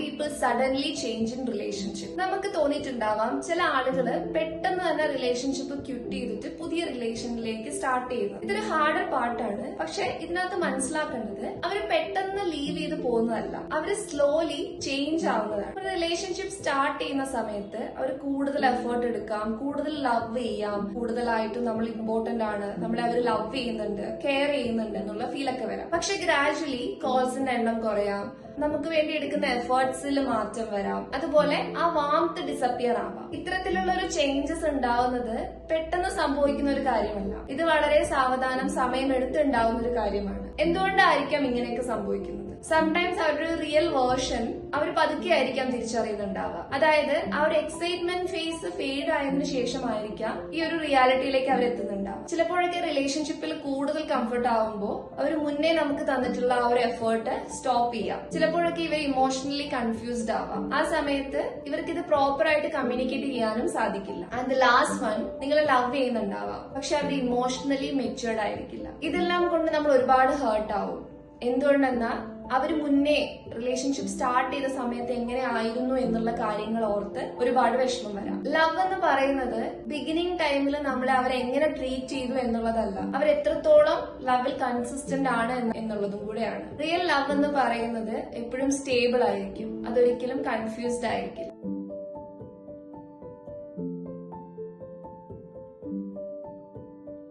people suddenly change in relationship? നമുക്ക് തോന്നിയിട്ടുണ്ടാവാം ചില ആളുകള് പെട്ടെന്ന് തന്നെ റിലേഷൻഷിപ്പ് ക്വിറ്റ് ചെയ്തിട്ട് പുതിയ റിലേഷനിലേക്ക് സ്റ്റാർട്ട് ചെയ്യുന്നു. ഇതൊരു ഹാർഡർ പാർട്ടാണ്. പക്ഷെ ഇതിനകത്ത് മനസ്സിലാക്കേണ്ടത് അവര് പെട്ടെന്ന് ലീവ് ചെയ്ത് പോകുന്നതല്ല, അവര് സ്ലോലി ചേഞ്ച് ആവുന്നതാണ്. ഒരു റിലേഷൻഷിപ്പ് സ്റ്റാർട്ട് ചെയ്യുന്ന സമയത്ത് അവർ കൂടുതൽ എഫേർട്ട് എടുക്കാം, കൂടുതൽ ലവ് ചെയ്യാം, കൂടുതലായിട്ടും നമ്മൾ ഇമ്പോർട്ടന്റ് ആണ്, നമ്മളെ അവർ ലവ് ചെയ്യുന്നുണ്ട്, കെയർ ചെയ്യുന്നുണ്ട് എന്നുള്ള ഫീലൊക്കെ വരാം. പക്ഷെ ഗ്രാജുവലി കോൾസിന്റെ എണ്ണം കുറയാം, നമുക്ക് വേണ്ടി എടുക്കുന്ന എഫേർട്സിൽ മാറ്റം വരാം, അതുപോലെ ആ വാംത്ത് ഡിസപ്പിയർ ആവാം. ഇത്തരത്തിലുള്ള ഒരു ചേഞ്ചസ് ഉണ്ടാവുന്നത് പെട്ടെന്ന് സംഭവിക്കുന്ന ഒരു കാര്യമല്ല. ഇത് വളരെ സാവധാനം സമയമെടുത്തുണ്ടാവുന്ന ഒരു കാര്യമാണ്. എന്തുകൊണ്ടായിരിക്കാം ഇങ്ങനെയൊക്കെ സംഭവിക്കുന്നത്? സംടൈംസ് അവരുടെ റിയൽ വേർഷൻ അവർ പതുക്കെ ആയിരിക്കാം തിരിച്ചറിയുന്നുണ്ടാവുക. അതായത് ആ ഒരു എക്സൈറ്റ്മെന്റ് ഫേസ് ഫെയ്ഡ് ആയതിനു ശേഷമായിരിക്കാം ഈ ഒരു റിയാലിറ്റിയിലേക്ക് അവർ എത്തുന്നുണ്ടാവും. ചിലപ്പോഴൊക്കെ റിലേഷൻഷിപ്പിൽ കൂടുതൽ കംഫർട്ട് ആവുമ്പോൾ അവർ മുന്നേ നമുക്ക് തന്നിട്ടുള്ള ആ ഒരു എഫേർട്ട് സ്റ്റോപ്പ് ചെയ്യാം. ചിലപ്പോഴൊക്കെ ഇവർ ഇമോഷണലി കൺഫ്യൂസ്ഡ് ആവാം. ആ സമയത്ത് ഇവർക്ക് ഇത് പ്രോപ്പർ ആയിട്ട് കമ്മ്യൂണിക്കേറ്റ് ചെയ്യാനും സാധിക്കില്ല. ആൻഡ് ദ ലാസ്റ്റ് വൺ, നിങ്ങൾ ലവ് ചെയ്യുന്നുണ്ടാവാം, പക്ഷെ അവർ ഇമോഷണലി മെച്യൂർഡ് ആയിരിക്കില്ല. ഇതെല്ലാം കൊണ്ട് നമ്മൾ ഒരുപാട് ഹേർട്ട് ആവും. എന്തുകൊണ്ടെന്നാൽ അവര് മുന്നേ റിലേഷൻഷിപ്പ് സ്റ്റാർട്ട് ചെയ്ത സമയത്ത് എങ്ങനെ ആയിരുന്നു എന്നുള്ള കാര്യങ്ങൾ ഓർത്ത് ഒരുപാട് വിഷമം വരാം. ലവ് എന്ന് പറയുന്നത് ബിഗിനിങ് ടൈമിൽ നമ്മളെ അവരെങ്ങനെ ട്രീറ്റ് ചെയ്തു എന്നുള്ളതല്ല, അവർ എത്രത്തോളം ലവിൽ കൺസിസ്റ്റന്റ് ആണ് എന്നുള്ളതും കൂടെയാണ്. റിയൽ ലവ് എന്ന് പറയുന്നത് എപ്പോഴും സ്റ്റേബിൾ ആയിരിക്കും, അതൊരിക്കലും കൺഫ്യൂസ്ഡ് ആയിരിക്കില്ല.